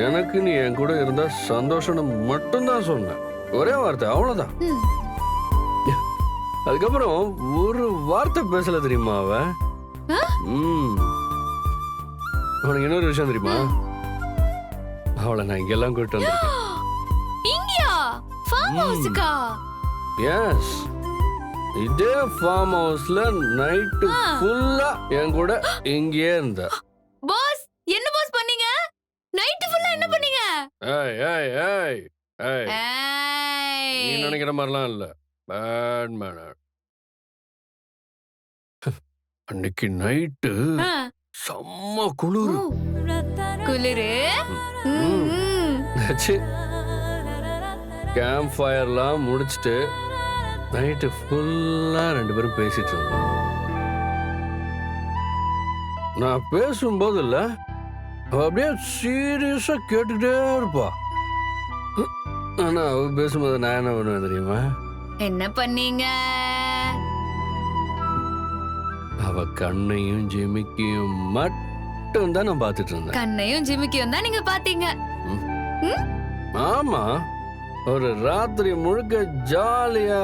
எனக்கு நீ என் கூட இருந்தா சந்தோஷம்னு மட்டும்தான் சொன்னேன். ஒரே வார்த்தை, அவ்வளவுதான். அதுக்கப்புறம் ஒரு வார்த்தை பேசல தெரியுமா அவ? உனக்கு இன்னொரு விஷயம் தெரியுமா? அவளை நான் இங்கெல்லாம் கூப்பிட்டு வந்திருக்கேன். இங்கயா? ஃபார்ம் ஹவுஸ்க்கா? எஸ், இதே ஃபார்ம் ஹவுஸ்ல நைட்டு ஃபுல்லா என் கூட இங்கேயே இருந்தா. பாஸ், என்ன பாஸ் பண்ணீங்க? நைட் ஃபுல்லா என்ன பண்ணீங்க? ஏய் ஏய் ஏய் ஏய், நீ நினைக்கிற மாதிரிலாம் இல்ல. Bad manor. அன்னைக்கு நைட்டு செம்ம குளிர். குளிரு? கேம்ப் ஃபயர்லாம் முடிச்சிட்டு நைட்டு ஃபுல்லா 2 பேரும் பேசிட்டு இருந்தோம். நான் பேசும்போது இல்ல, அவ அப்படியே சீரியஸா கேட்டுக்கிட்டே இருப்பா. ஆனா அவ பேசும்போது நான் என்ன பண்ணுவேன் தெரியுமா? என்ன பண்ணீங்க? அவ கண்ணையும் ஜிமிக்கியும் மட்டும் தான் நான் பார்த்துட்டு இருந்தேன். கண்ணையும் ஜிமிக்கியும் தான் நீங்க பாத்தீங்க. ஆமா, ஒரு ராத்திரி முழுக்க ஜாலியா